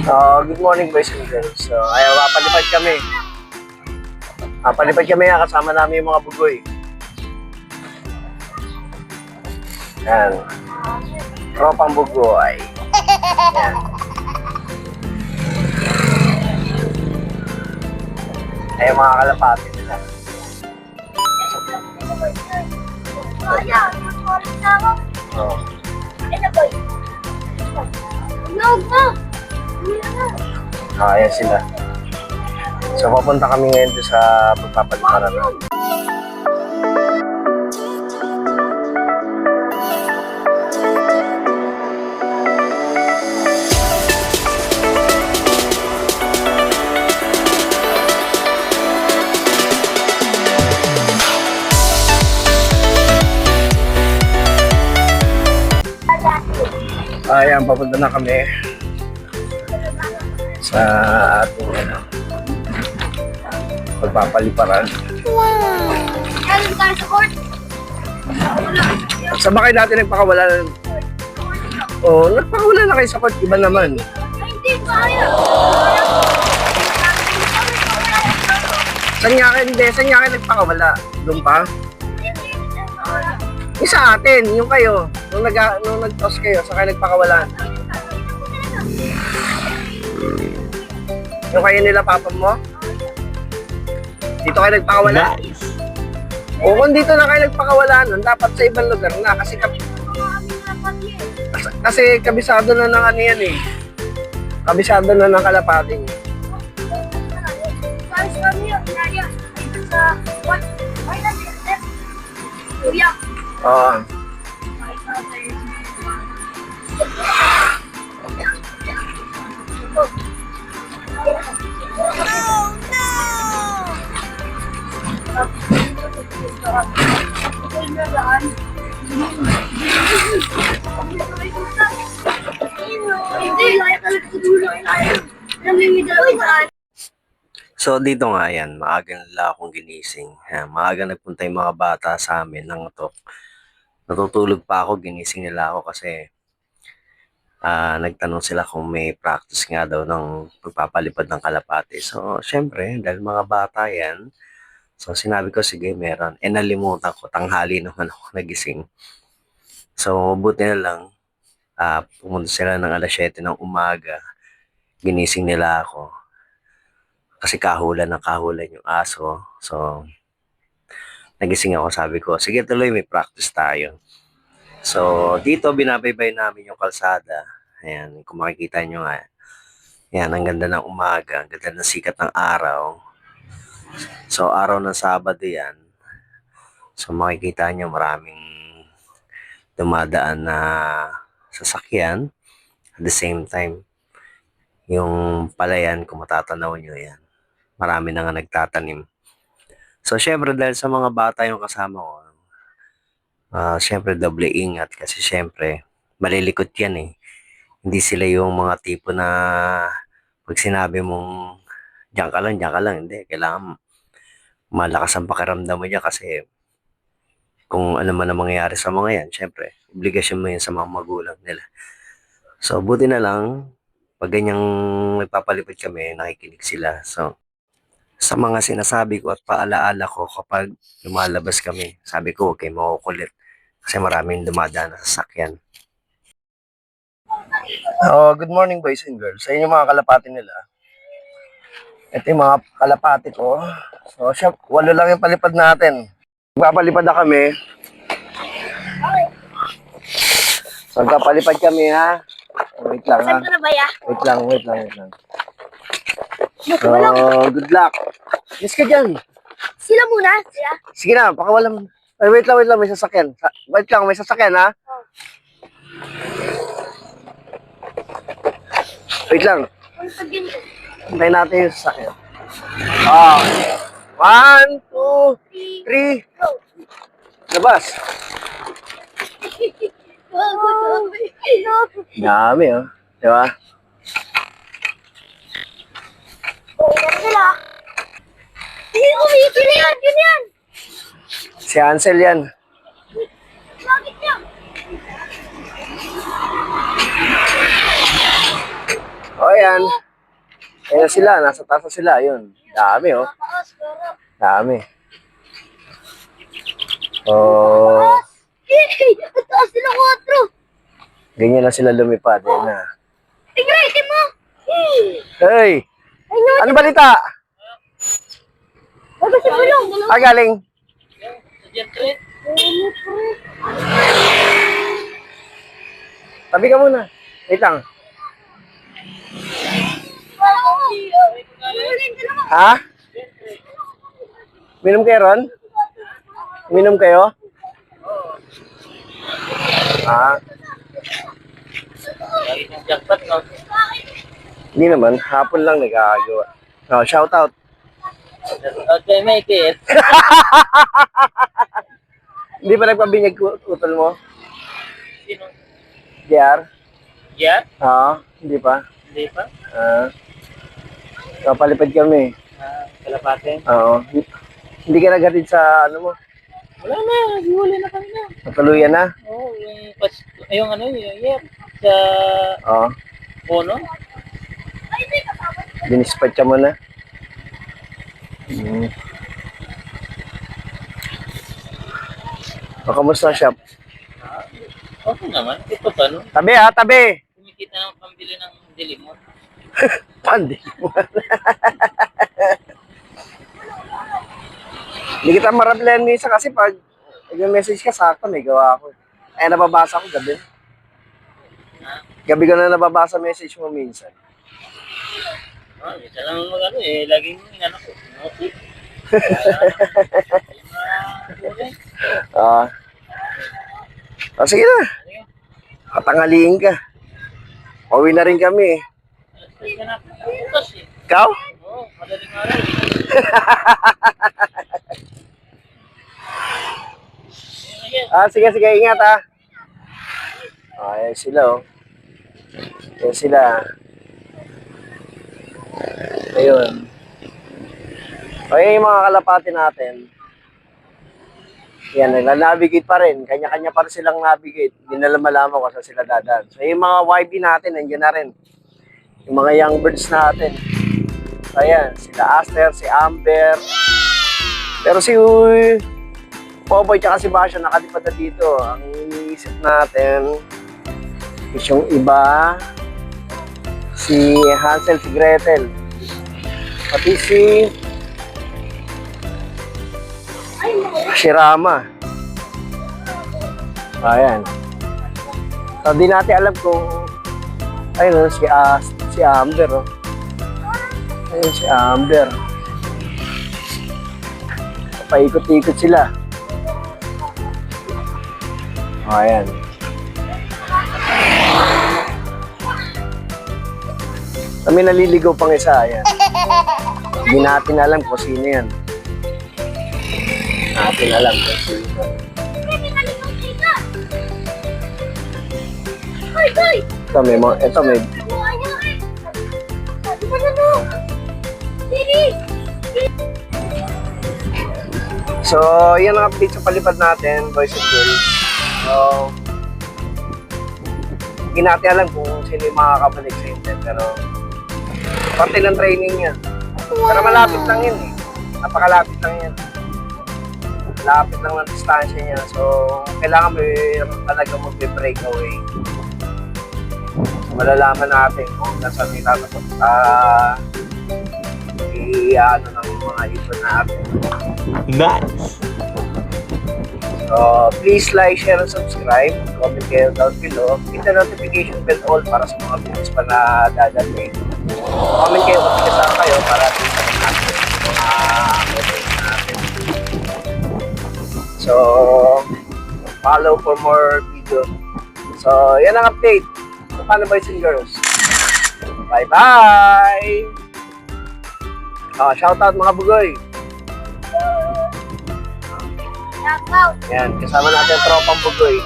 Good morning boys and girls. Ayaw, palipad kami. Palipad kami kasama namin yung mga bugoy. Yan. Tropang bugoy. Yan. Ayaw mga kalapati nila. Oh. Ayan sila. So, papunta kami ngayon doon sa pagpapaliparan. Ayan, papunta na kami sa ating pagpapaliparan. Wow! Galing tayo sa court. Sa bakay natin nagpakawalan. Nagpakawala na kayo sa court. Iba naman. Ay, hindi kaya. Saan nga kayo nagpakawala? Doon pa? Isa atin, yung kayo. Nung nag-toss kayo, sa kayo nagpakawalan. Yung kayo nila papa mo? Dito kayo nagpakawala? Nice. O kung dito na kayo nagpakawala nun, dapat sa ibang lugar na. Kasi kabisado na ng ano yan eh. Kabisado na ng kalapating. Oo. So dito nga yan, maaga nila akong ginising. Maaga nagpunta yung mga bata sa amin ng to. Natutulog pa ako, ginising nila ako kasi nagtanong sila kung may practice nga daw ng pagpapalipad ng kalapati. So syempre, dahil mga bata yan, so sinabi ko sige meron. Nalimutan ko, tanghali naman ako nagising. So buti na lang, pumunta sila ng alas 7 ng umaga, ginising nila ako. Kasi kahulan yung aso. So, nagising ako, sabi ko, sige tuloy, may practice tayo. So, dito binabaybay namin yung kalsada. Ayan, kung makikita nyo nga. Ayan, ang ganda ng umaga, ang ganda ng sikat ng araw. So, araw ng Sabado yan. So, makikita nyo maraming dumadaan na sasakyan. At the same time, yung palayan, kung matatanaw nyo yan, marami na nga nagtatanim. So, syempre, dahil sa mga bata yung kasama ko, syempre, doble ingat kasi syempre, malilikot yan eh. Hindi sila yung mga tipo na pag sinabi mong diyan ka lang, hindi. Kailangan malakas ang pakiramdam mo dyan kasi kung ano man ang mangyayari sa mga yan, syempre, obligasyon mo yan sa mga magulang nila. So, buti na lang, pag ganyang nagpapalipad kami, nakikinig sila. So, sa mga sinasabi ko at paalaala ko kapag lumalabas kami, sabi ko, okay, makukulit. Kasi maraming dumadaan na sasakyan. Good morning boys and girls. Sa inyo mga kalapati nila. Ito yung mga kalapati ko. So, siya, 8 lang yung palipad natin. Magpapalipad na kami. So, magpapalipad kami ha. Wait lang ha. Saan ka na ba ya? Wait lang. So, good luck. Yes ka dyan. Sila muna? Sila? Sige na, pakawalan. Ay, wait lang, may sasakyan. Wait lang, may sasakyan ha. Wait lang. Hintayin natin yung sasakyan. 1, 2, 3. Labas. Dami oh. Diba? Sila. Hindi kumikili yan. Yun yan. Si Ansel yan. Bakit niya? Okay, ayan. Ayan na sila, nasa taas na sila, yun. Dami, oh. Taas, pero. Dami. Oh, Yay! Ang taas nila 4. ganyan na sila lumipad, yan na. Tingnan, itin mo. Hey! Ayun. Ano balita? Bago si Bulong. Ah, galing. Tabi ka muna. Wait lang. Ha? Minom kayo ron? Minom kayo? Ah, Jackpot, no? hindi naman. Hapon lang nagkakagawa. Oh, shout out. Okay, may kit. Hindi pa nagpabinyag utol mo? Sino? JR? Yeah? Oo, hindi pa. Hindi pa? Kapalipad kami. Kalapate? Oo. Hindi ka naghatid sa ano mo? Wala na, huli na kami na. Natuluyan na? Oo, yung ano, yung yeah, sa Oo. Bono. Dinispatcha mo na? Hmm. O, kamusta shop? Okay naman, ito pa, no? Tabi ha, tabi! Kumikita ng pambili ng dilimon. Pandi mo. Hindi kita marablan minsan kasi pag nag-message ka sakto may gawa ako. Eh, nababasa ko gabi. Gabi ko na nababasa message mo minsan. Isa lang mag ano eh, laging inano ko. Okay. Ah. Sige na. Katangaliin ka. Pauwi na rin kami. Bukas eh. Ikaw? Oo, madaling araw. Sige, ingat ha. Ayan sila oh. Ayan sila. Ayun. Ayan yung mga kalapati natin. Yan, nag-navigate pa rin. Kanya-kanya pa rin silang navigate. Hindi na malaman kung saan sila dadaan. So, yung mga YB natin, nandiyan na rin. Yung mga young birds natin. Ayan, sila Aster, si Amber. Pero si Popoy tsaka si Basyo nakalipad na dito. Ang iniisip natin is yung iba, si Hansel, si Gretel. Pati si Rama. Ayan. So, di natin alam kung ayun, si Amber. Oh. Ayun si Amber. Paikot-ikot sila. Ayan. Kami naliligaw pang isa. Ayan. Hindi natin alam kung sino yan. Natin alam kung sino. Ito may So, yan ang update sa palipad natin, boys and girls. So, hindi natin alam kung sino yung makakabalik sa intent, pero parte ng training yan. Pero malapit lang yun eh. Napakalapit lang yan. Lapit lang ng distansya niya. So, kailangan mayroon talaga mag-breakaway. So, malalaman natin kung saan may tatapos i-ano ng mga ibon natin. Nice! So, please like, share, and subscribe. Comment kayo down below. Hit the notification bell all para sa mga videos pa na dadating. Comment kayo kung kasama kayo para tingnan natin mga videos natin. So, follow for more videos. So, yan ang update. So, paano boys and girls? Bye-bye! Shoutout mga bugoy! Knockout. Yan, kasama natin ang tropang bugoy.